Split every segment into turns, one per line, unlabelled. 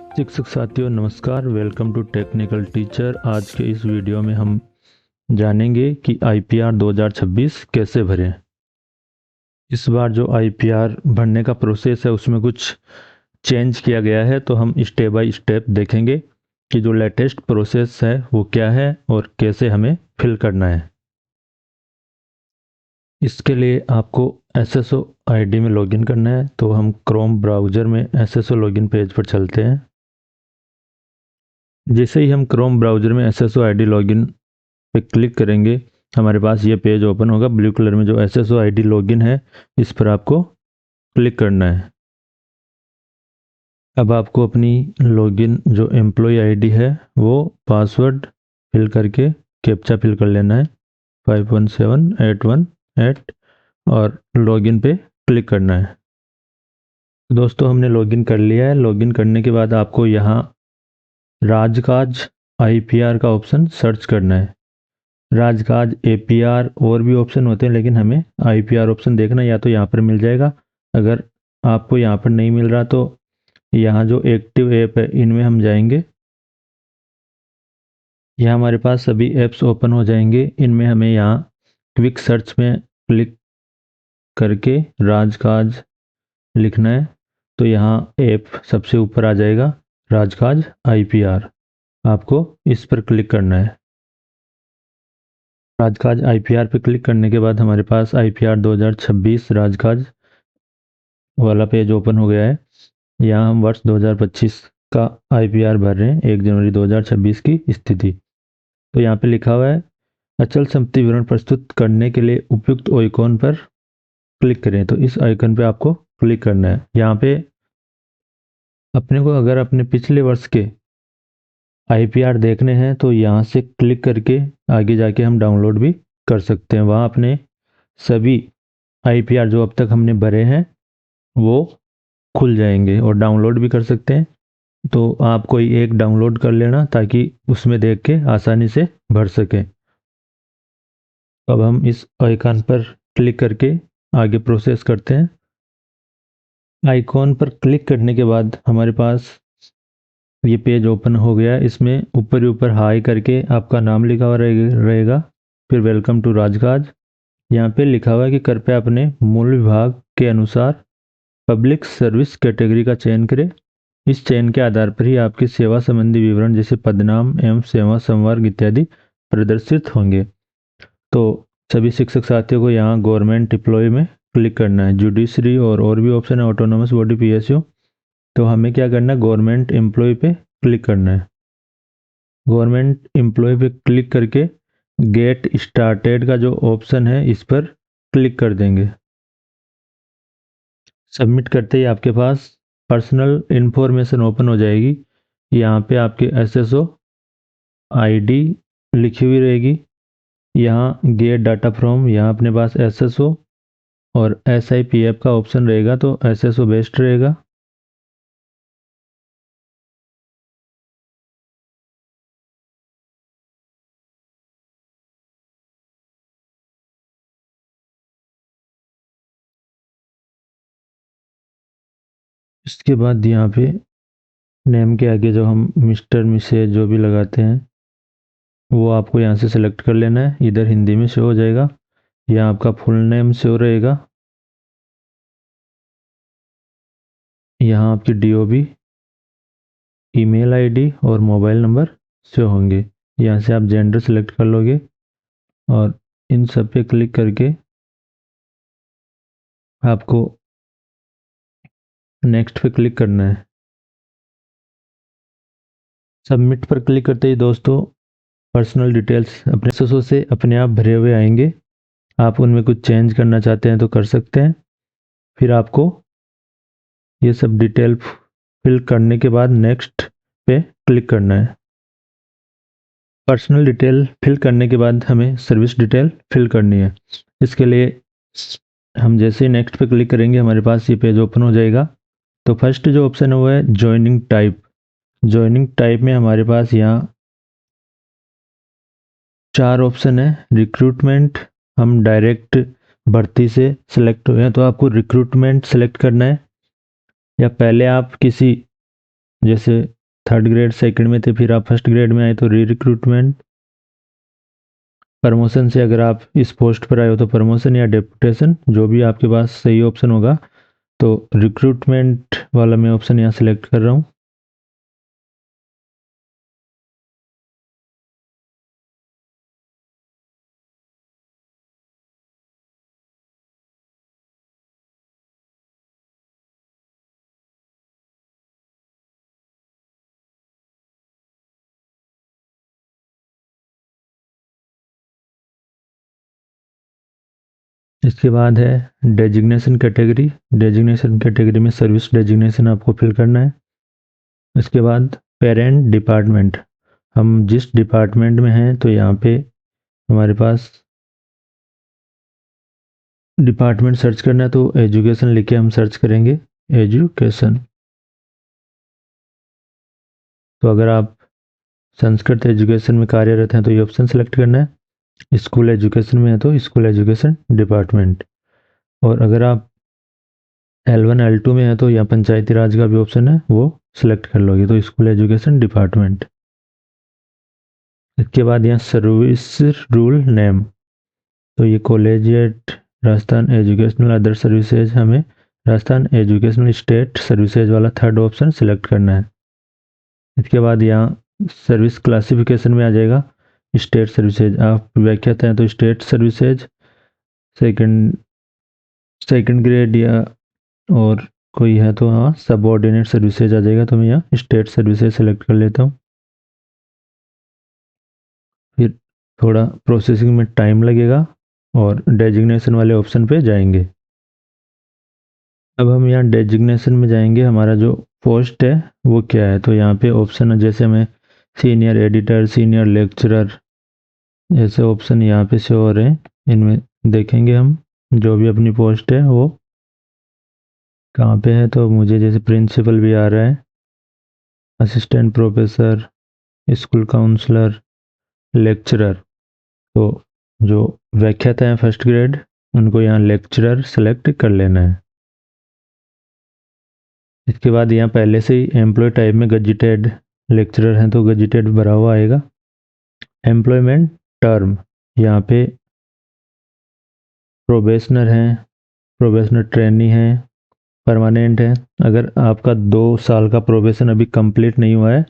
शिक्षक साथियों नमस्कार, वेलकम टू टेक्निकल टीचर। आज के इस वीडियो में हम जानेंगे कि आईपीआर 2026 कैसे भरें। इस बार जो आईपीआर भरने का प्रोसेस है उसमें कुछ चेंज किया गया है, तो हम स्टेप बाय स्टेप देखेंगे कि जो लेटेस्ट प्रोसेस है वो क्या है और कैसे हमें फिल करना है। इसके लिए आपको एसएसओ आईडी में लॉगिन करना है, तो हम क्रोम ब्राउज़र में एसएसओ लॉगिन पेज पर चलते हैं। जैसे ही हम क्रोम ब्राउज़र में एसएसओ आईडी लॉगिन पे क्लिक करेंगे, हमारे पास ये पेज ओपन होगा। ब्लू कलर में जो एसएसओ आईडी लॉगिन है, इस पर आपको क्लिक करना है। अब आपको अपनी लॉगिन जो एम्प्लॉय आईडी है वो पासवर्ड फिल करके कैप्चा फिल कर लेना है 517818 और लॉगिन पे क्लिक करना है। दोस्तों हमने लॉगिन कर लिया है। लॉगिन करने के बाद आपको यहाँ राजकाज आईपीआर का ऑप्शन सर्च करना है। राजकाज एपीआर और भी ऑप्शन होते हैं, लेकिन हमें आईपीआर ऑप्शन देखना, या तो यहाँ पर मिल जाएगा। अगर आपको यहाँ पर नहीं मिल रहा तो यहाँ जो एक्टिव ऐप है इनमें हम जाएंगे। यहाँ हमारे पास सभी ऐप्स ओपन हो जाएंगे। इनमें हमें यहाँ क्विक सर्च में क्लिक करके राजकाज लिखना है, तो यहाँ ऐप सबसे ऊपर आ जाएगा, राजकाज आईपीआर। आपको इस पर क्लिक करना है। राजकाज आईपीआर पे क्लिक करने के बाद हमारे पास आईपीआर 2026 राजकाज वाला पेज ओपन हो गया है। यहाँ हम वर्ष 2025 का आईपीआर भर रहे हैं, 1 जनवरी 2026 की स्थिति। तो यहाँ पे लिखा हुआ है अचल संपत्ति विवरण प्रस्तुत करने के लिए उपयुक्त आइकॉन पर क्लिक करें। तो इस आइकन पे आपको क्लिक करना है। यहाँ पे अपने को अगर अपने पिछले वर्ष के आईपीआर देखने हैं तो यहाँ से क्लिक करके आगे जाके हम डाउनलोड भी कर सकते हैं। वहाँ अपने सभी आईपीआर जो अब तक हमने भरे हैं वो खुल जाएंगे और डाउनलोड भी कर सकते हैं। तो आप कोई एक डाउनलोड कर लेना ताकि उसमें देख के आसानी से भर सकें। अब हम इस आइकन पर क्लिक करके आगे प्रोसेस करते हैं। आइकॉन पर क्लिक करने के बाद हमारे पास ये पेज ओपन हो गया है। इसमें ऊपर ही ऊपर हाई करके आपका नाम लिखा हुआ रहेगा, फिर वेलकम टू राजकाज। यहाँ पे लिखा हुआ है कि कृपया अपने मूल विभाग के अनुसार पब्लिक सर्विस कैटेगरी का चयन करें। इस चयन के आधार पर ही आपकी सेवा संबंधी विवरण जैसे पदनाम एवं सेवा संवर्ग इत्यादि प्रदर्शित होंगे। तो सभी शिक्षक साथियों को यहाँ गवर्नमेंट एम्प्लॉय में क्लिक करना है। जुडिशरी और भी ऑप्शन है, ऑटोनोमस बॉडी पीएसयू। तो हमें क्या करना है, गवर्नमेंट एम्प्लॉय पे क्लिक करना है। गवर्नमेंट एम्प्लॉय पे क्लिक करके गेट स्टार्टेड का जो ऑप्शन है इस पर क्लिक कर देंगे। सबमिट करते ही आपके पास पर्सनल इंफॉर्मेशन ओपन हो जाएगी। यहाँ पे आपके एसएसओ आईडी लिखी हुई रहेगी। यहाँ गेट डाटा फ्रॉम, यहाँ अपने पास एसएसओ और एसआईपीएफ का ऑप्शन रहेगा, तो एसएसओ बेस्ट रहेगा। इसके बाद यहाँ पे नेम के आगे जो हम मिस्टर मिसेज जो भी लगाते हैं वो आपको यहाँ से सेलेक्ट कर लेना है। इधर हिंदी में शो हो जाएगा, यहाँ आपका फुल नेम शो रहेगा, यहाँ आपकी डीओबी, ईमेल आईडी और मोबाइल नंबर शो होंगे। यहाँ से आप जेंडर सेलेक्ट कर लोगे और इन सब पे क्लिक करके आपको नेक्स्ट पे क्लिक करना है। सबमिट पर क्लिक करते ही दोस्तों पर्सनल डिटेल्स अपने एसएसओ से अपने आप भरे हुए आएंगे। आप उनमें कुछ चेंज करना चाहते हैं तो कर सकते हैं। फिर आपको ये सब डिटेल फिल करने के बाद नेक्स्ट पे क्लिक करना है। पर्सनल डिटेल फिल करने के बाद हमें सर्विस डिटेल फिल करनी है। इसके लिए हम जैसे ही नेक्स्ट पे क्लिक करेंगे हमारे पास ये पेज ओपन हो जाएगा। तो फर्स्ट जो ऑप्शन है वो है ज्वाइनिंग टाइप। ज्वाइनिंग टाइप में हमारे पास यहाँ 4 ऑप्शन है। रिक्रूटमेंट, हम डायरेक्ट भर्ती से सिलेक्ट हुए हैं तो आपको रिक्रूटमेंट सेलेक्ट करना है, या पहले आप किसी जैसे थर्ड ग्रेड सेकंड में थे, फिर आप फर्स्ट ग्रेड में आए तो री रिक्रूटमेंट। प्रमोशन से अगर आप इस पोस्ट पर आए हो तो प्रमोशन या डेपुटेशन, जो भी आपके पास सही ऑप्शन होगा। तो रिक्रूटमेंट वाला मैं ऑप्शन यहाँ सेलेक्ट कर रहा हूँ। इसके बाद है डेजिग्नेशन कैटेगरी। डेजिग्नेशन कैटेगरी में सर्विस डेजिग्नेशन आपको फिल करना है। इसके बाद पेरेंट डिपार्टमेंट, हम जिस डिपार्टमेंट में हैं तो यहाँ पे हमारे पास डिपार्टमेंट सर्च करना है, तो एजुकेशन लिख के हम सर्च करेंगे एजुकेशन। तो अगर आप संस्कृत एजुकेशन में कार्यरत हैं तो ये ऑप्शन सेलेक्ट करना है। स्कूल एजुकेशन में है तो स्कूल एजुकेशन डिपार्टमेंट। और अगर आप L1 L2 में है तो यहाँ पंचायती राज का भी ऑप्शन है, वो सिलेक्ट कर लोगे तो स्कूल एजुकेशन डिपार्टमेंट। इसके बाद यहाँ सर्विस रूल नेम, तो ये collegiate Rajasthan educational other services, हमें राजस्थान एजुकेशनल स्टेट सर्विसेज वाला थर्ड ऑप्शन सिलेक्ट करना है। इसके बाद यहाँ सर्विस क्लासिफिकेशन में आ जाएगा स्टेट सर्विसेज, आप व्याख्याता हैं तो state services, second second grade या और कोई है तो हाँ सबऑर्डिनेट सर्विसेज आ जाएगा, तो मैं यहाँ स्टेट सर्विसेज सेलेक्ट कर लेता हूँ। फिर थोड़ा प्रोसेसिंग में टाइम लगेगा और डेजिग्नेशन वाले ऑप्शन पे जाएंगे। अब हम यहाँ डेजिग्नेशन में जाएंगे, हमारा जो पोस्ट है वो क्या है, तो यहाँ पे ऑप्शन है जैसे हमें सीनियर एडिटर, सीनियर लेक्चरर, ऐसे ऑप्शन यहाँ पे शो हो रहे हैं। इनमें देखेंगे हम जो भी अपनी पोस्ट है वो कहाँ पे है। तो मुझे जैसे प्रिंसिपल भी आ रहा है, assistant professor, school counsellor, lecturer. तो जो व्याख्याता है फर्स्ट ग्रेड उनको यहाँ लेक्चरर सेलेक्ट कर लेना है। इसके बाद यहाँ पहले से ही एम्प्लॉय टाइप में गजेटेड लेक्चरर हैं तो गजेटेड भरा हुआ आएगा। एम्प्लॉयमेंट टर्म, यहाँ पे प्रोबेशनर हैं, प्रोबेशनर ट्रेनी हैं, परमानेंट है। अगर आपका 2 साल का प्रोबेशन अभी कंप्लीट नहीं हुआ है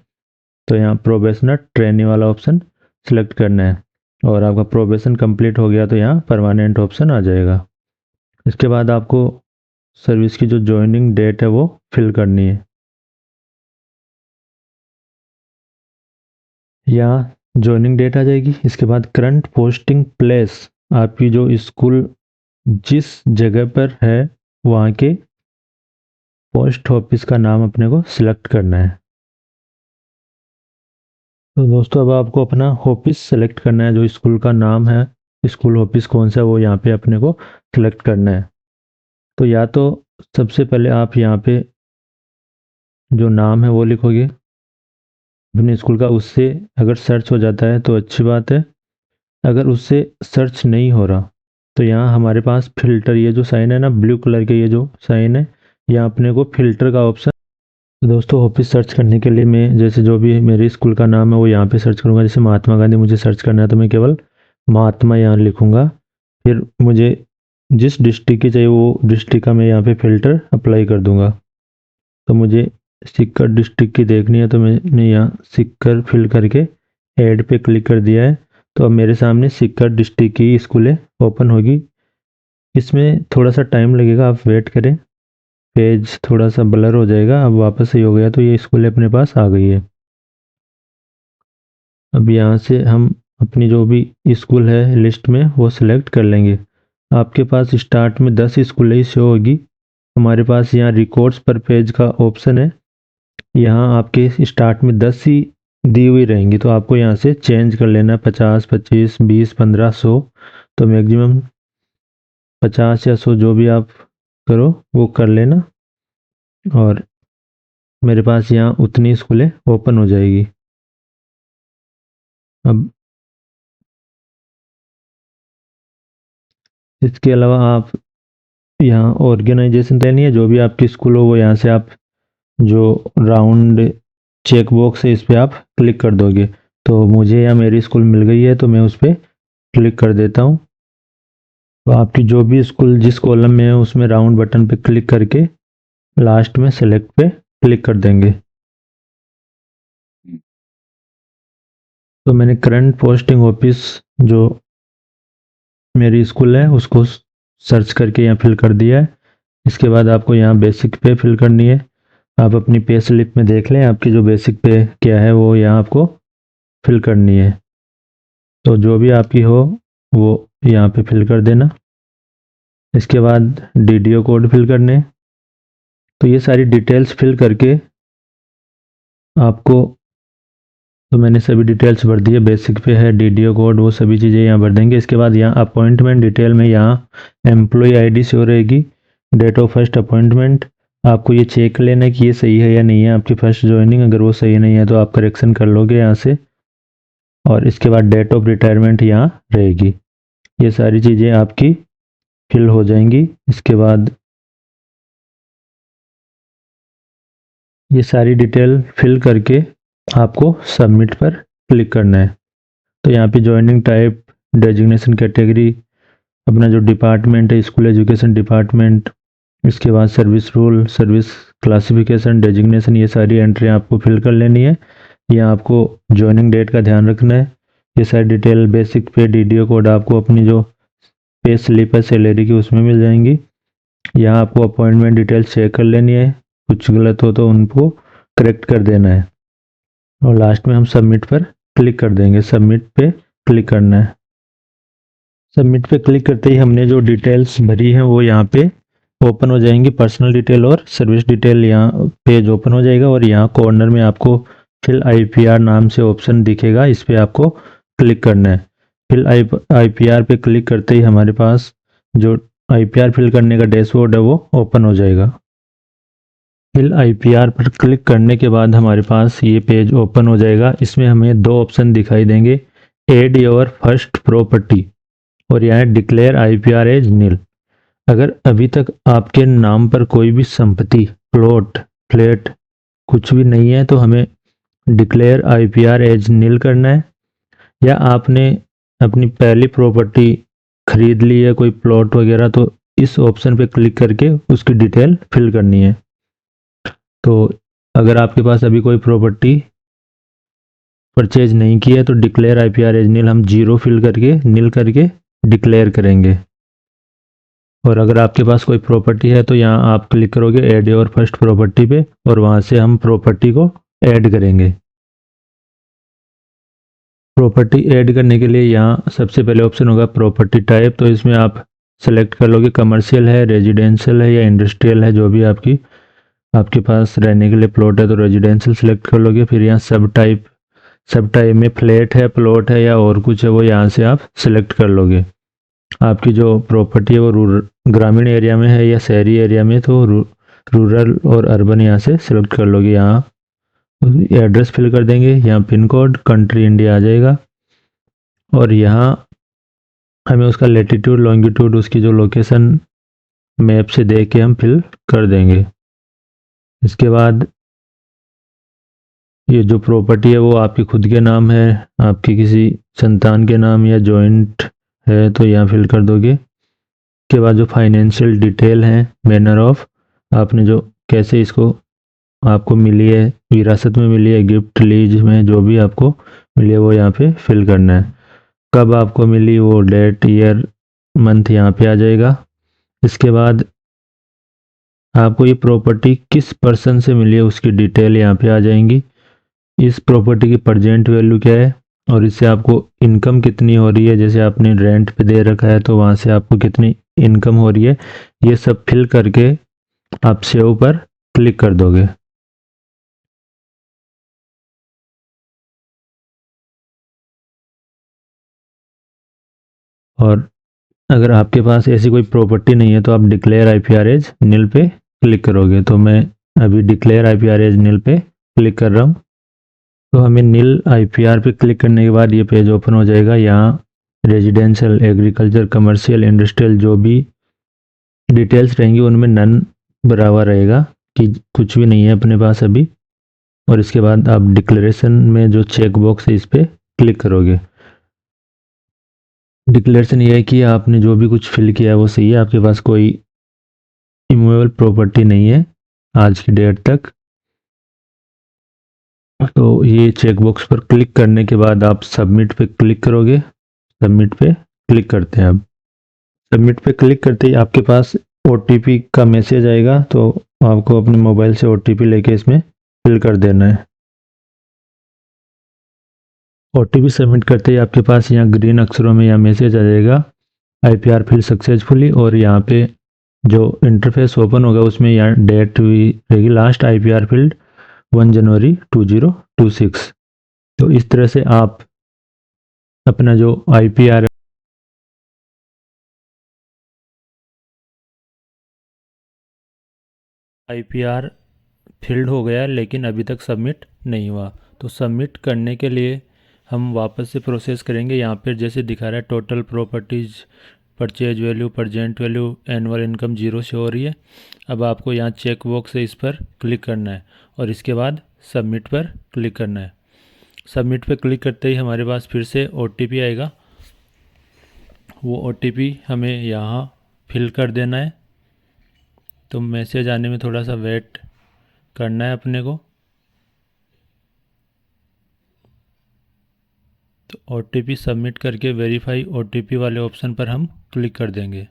तो यहाँ प्रोबेशनर ट्रेनी वाला ऑप्शन सेलेक्ट करना है, और आपका प्रोबेशन कंप्लीट हो गया तो यहाँ परमानेंट ऑप्शन आ जाएगा। इसके बाद आपको सर्विस की जो ज्वाइनिंग डेट है वो फिल करनी है। यहाँ ज्वाइनिंग डेट आ जाएगी। इसके बाद करंट पोस्टिंग प्लेस, आपकी जो स्कूल जिस जगह पर है वहाँ के पोस्ट ऑफिस का नाम अपने को सिलेक्ट करना है। तो दोस्तों अब आपको अपना ऑफिस सेलेक्ट करना है, जो स्कूल का नाम है, स्कूल ऑफिस कौन सा है वो यहाँ पे अपने को सिलेक्ट करना है। तो या तो सबसे पहले आप यहाँ पे जो नाम है वो लिखोगे अपने स्कूल का, उससे अगर सर्च हो जाता है तो अच्छी बात है। अगर उससे सर्च नहीं हो रहा तो यहाँ हमारे पास फिल्टर, ये जो साइन है ना ब्लू कलर के, ये जो साइन है यहाँ अपने को फिल्टर का ऑप्शन। तो दोस्तों ऑफिस सर्च करने के लिए मैं जैसे जो भी मेरे स्कूल का नाम है वो यहाँ पे सर्च करूँगा। जैसे महात्मा गांधी मुझे सर्च करना है तो मैं केवल महात्मा यहाँ लिखूँगा। फिर मुझे जिस डिस्ट्रिक्ट की चाहिए वो डिस्ट्रिक्ट का मैं यहाँ पे फ़िल्टर अप्लाई कर दूँगा। तो मुझे सीकर डिस्ट्रिक्ट की देखनी है तो मैंने यहाँ सीकर फिल करके ऐड पे क्लिक कर दिया है। तो अब मेरे सामने सीकर डिस्ट्रिक्ट की स्कूलें ओपन होगी। इसमें थोड़ा सा टाइम लगेगा, आप वेट करें, पेज थोड़ा सा ब्लर हो जाएगा। अब वापस सही हो गया तो ये स्कूल अपने पास आ गई है। अब यहाँ से हम अपनी जो भी स्कूल है लिस्ट में वो सिलेक्ट कर लेंगे। आपके पास स्टार्ट में 10 स्कूलें ही शो होगी। हमारे पास यहाँ रिकॉर्ड्स पर पेज का ऑप्शन है, यहाँ आपके स्टार्ट में 10 ही दी हुई रहेंगी, तो आपको यहाँ से चेंज कर लेना 50, 25, 20, 15, 100। तो मैक्सिमम 50 या 100 जो भी आप करो वो कर लेना, और मेरे पास यहाँ उतनी स्कूलें ओपन हो जाएगी। अब इसके अलावा आप यहाँ ऑर्गेनाइजेशन देनी है, जो भी आपकी स्कूल हो वो यहाँ से आप जो राउंड चेक बॉक्स है, इस पर आप क्लिक कर दोगे। तो मुझे या मेरी स्कूल मिल गई है तो मैं उस पर क्लिक कर देता हूँ। तो आपकी जो भी स्कूल जिस कॉलम में है उसमें राउंड बटन पे क्लिक करके लास्ट में सेलेक्ट पे क्लिक कर देंगे। तो मैंने करंट पोस्टिंग ऑफिस जो मेरी स्कूल है उसको सर्च करके यहाँ फिल कर दिया है। इसके बाद आपको यहाँ बेसिक पे फिल करनी है। आप अपनी पे स्लिप में देख लें आपकी जो बेसिक पे क्या है वो यहाँ आपको फिल करनी है। तो जो भी आपकी हो वो यहाँ पे फिल कर देना। इसके बाद डीडीओ कोड फिल करने। तो ये सारी डिटेल्स फिल करके आपको, तो मैंने सभी डिटेल्स भर दी है, बेसिक पे है, डीडीओ कोड, वो सभी चीज़ें यहाँ भर देंगे। इसके बाद यहाँ अपॉइंटमेंट डिटेल में यहाँ एम्प्लॉय आईडी शो रहेगी, डेट ऑफ फर्स्ट अपॉइंटमेंट। आपको ये चेक लेना है कि ये सही है या नहीं है आपकी फर्स्ट ज्वाइनिंग। अगर वो सही नहीं है तो आप करेक्शन कर लोगे यहाँ से। और इसके बाद डेट ऑफ रिटायरमेंट यहाँ रहेगी। ये सारी चीज़ें आपकी फिल हो जाएंगी। इसके बाद ये सारी डिटेल फिल करके आपको सबमिट पर क्लिक करना है। तो यहाँ पे ज्वाइनिंग टाइप, डेजिग्नेशन कैटेगरी, अपना जो डिपार्टमेंट है स्कूल एजुकेशन डिपार्टमेंट, इसके बाद service rule, service classification, designation, ये सारी एंट्री आपको फिल कर लेनी है। यहाँ आपको ज्वाइनिंग डेट का ध्यान रखना है। ये सारी डिटेल बेसिक पे, डीडीओ कोड आपको अपनी जो पे स्लिप है सैलरी की उसमें मिल जाएंगी। यहाँ आपको अपॉइंटमेंट डिटेल चेक कर लेनी है, कुछ गलत हो तो उनको करेक्ट कर देना है। और लास्ट में हम सबमिट पर क्लिक कर देंगे। सबमिट पे क्लिक करना है। सबमिट पे क्लिक करते ही हमने जो डिटेल्स भरी हैं वो यहाँ पे ओपन हो जाएंगी। पर्सनल डिटेल और सर्विस डिटेल, यहाँ पेज ओपन हो जाएगा और यहाँ कॉर्नर में आपको फिल आईपीआर नाम से ऑप्शन दिखेगा, इस पर आपको क्लिक करना है। फिल आईपीआर पे क्लिक करते ही हमारे पास जो आईपीआर फिल करने का डैशबोर्ड है वो ओपन हो जाएगा। फिल आईपीआर पर क्लिक करने के बाद हमारे पास ये पेज ओपन हो जाएगा। इसमें हमें दो ऑप्शन दिखाई देंगे, एड योर फर्स्ट प्रॉपर्टी और यहाँ डिक्लेयर आईपीआर एज नील। अगर अभी तक आपके नाम पर कोई भी संपत्ति, प्लॉट, फ्लैट कुछ भी नहीं है तो हमें डिक्लेयर आईपीआर एज नील करना है। या आपने अपनी पहली प्रॉपर्टी खरीद ली है, कोई प्लॉट वगैरह, तो इस ऑप्शन पे क्लिक करके उसकी डिटेल फिल करनी है। तो अगर आपके पास अभी कोई प्रॉपर्टी परचेज नहीं की है तो डिक्लेयर आईपीआर एज नील हम जीरो फिल करके नील करके डिक्लेयर करेंगे। और अगर आपके पास कोई प्रॉपर्टी है तो यहाँ आप क्लिक करोगे ऐड योर फर्स्ट प्रॉपर्टी पे और वहाँ से हम प्रॉपर्टी को ऐड करेंगे। प्रॉपर्टी ऐड करने के लिए यहाँ सबसे पहले ऑप्शन होगा प्रॉपर्टी टाइप। तो इसमें आप सेलेक्ट कर लोगे कमर्शियल है, रेजिडेंशियल है या इंडस्ट्रियल है। जो भी आपके पास रहने के लिए प्लॉट है तो रेजिडेंशियल सेलेक्ट कर लोगे। फिर यहाँ सब टाइप में फ्लैट है, प्लॉट है या और कुछ है वो यहाँ से आप सिलेक्ट कर लोगे। आपकी जो प्रॉपर्टी है वो ग्रामीण एरिया में है या शहरी एरिया में, तो रूरल और अर्बन यहाँ से सिलेक्ट कर लोगे। यहाँ एड्रेस फिल कर देंगे, यहाँ पिन कोड, कंट्री इंडिया आ जाएगा और यहाँ हमें उसका लेटीट्यूड, लॉन्गिट्यूड, उसकी जो लोकेशन मैप से देख के हम फिल कर देंगे। इसके बाद ये जो प्रॉपर्टी है वो आपकी खुद के नाम है, आपकी किसी संतान के नाम या जॉइंट है तो यहाँ फिल कर दोगे। के बाद जो फाइनेंशियल डिटेल है, मैनर ऑफ, आपने जो कैसे इसको आपको मिली है, विरासत में मिली है, गिफ्ट, लीज में, जो भी आपको मिली है वो यहाँ पे फिल करना है। कब आपको मिली वो डेट, ईयर, मंथ यहाँ पे आ जाएगा। इसके बाद आपको ये प्रॉपर्टी किस पर्सन से मिली है उसकी डिटेल यहाँ पे आ जाएंगी। इस प्रॉपर्टी की प्रेजेंट वैल्यू क्या है और इससे आपको इनकम कितनी हो रही है। जैसे आपने रेंट पे दे रखा है तो वहाँ से आपको कितनी इनकम हो रही है, ये सब फिल करके आप सेव पर क्लिक कर दोगे। और अगर आपके पास ऐसी कोई प्रॉपर्टी नहीं है तो आप डिक्लेयर आईपीआर एज नील पे क्लिक करोगे। तो मैं अभी डिक्लेयर आईपीआर एज नील पे क्लिक कर रहा हूँ। तो हमें नील आईपीआर पे क्लिक करने के बाद ये पेज ओपन हो जाएगा। यहाँ रेजिडेंशियल, एग्रीकल्चर, कमर्शियल, इंडस्ट्रियल जो भी डिटेल्स रहेंगी उनमें नन बराबर रहेगा कि कुछ भी नहीं है अपने पास अभी। और इसके बाद आप डिक्लेरेशन में जो चेक बॉक्स है इस पर क्लिक करोगे। डिक्लेरेशन ये है कि आपने जो भी कुछ फिल किया है वो सही है, आपके पास कोई इमूवेबल प्रॉपर्टी नहीं है आज की डेट तक। तो ये चेक बॉक्स पर क्लिक करने के बाद आप सबमिट पे क्लिक करोगे। सबमिट पे क्लिक करते हैं। अब सबमिट पे क्लिक करते ही आपके पास ओटीपी का मैसेज आएगा, तो आपको अपने मोबाइल से ओटीपी लेके इसमें फिल कर देना है। ओटीपी सबमिट करते ही आपके पास यहाँ ग्रीन अक्षरों में यहाँ मैसेज आ जाएगा आईपीआर फिल सक्सेसफुली, और यहाँ पे जो इंटरफेस ओपन होगा उसमें यहाँ डेट हुई रहेगी लास्ट आईपीआर फील्ड 1 जनवरी 2026। तो इस तरह से आप अपना जो आईपीआर फील्ड हो गया लेकिन अभी तक सबमिट नहीं हुआ। तो सबमिट करने के लिए हम वापस से प्रोसेस करेंगे। यहाँ पर जैसे दिखा रहा है total properties, purchase value, present value, annual income 0 से हो रही है। अब आपको यहाँ चेक बॉक्स है इस पर क्लिक करना है और इसके बाद सबमिट पर क्लिक करना है। सबमिट पर क्लिक करते ही हमारे पास फिर से ओटीपी आएगा। वो ओटीपी हमें यहाँ फिल कर देना है। तो मैसेज आने में थोड़ा सा वेट करना है अपने को। तो ओटीपी सबमिट करके वेरीफाई ओटीपी वाले ऑप्शन पर हम क्लिक कर देंगे।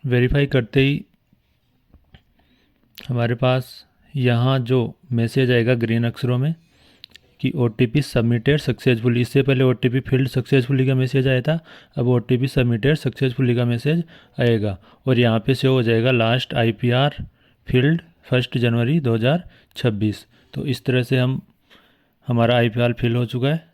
वेरीफाई करते ही हमारे पास यहाँ जो मैसेज आएगा ग्रीन अक्षरों में कि ओटीपी सबमिटेड सक्सेसफुली। इससे पहले ओटीपी फील्ड सक्सेसफुली का मैसेज आया था, अब ओटीपी सबमिटेड सक्सेसफुली का मैसेज आएगा और यहाँ पे शो हो जाएगा लास्ट आईपीआर फील्ड 1 जनवरी 2026। तो इस तरह से हमारा आईपीआर फिल हो चुका है।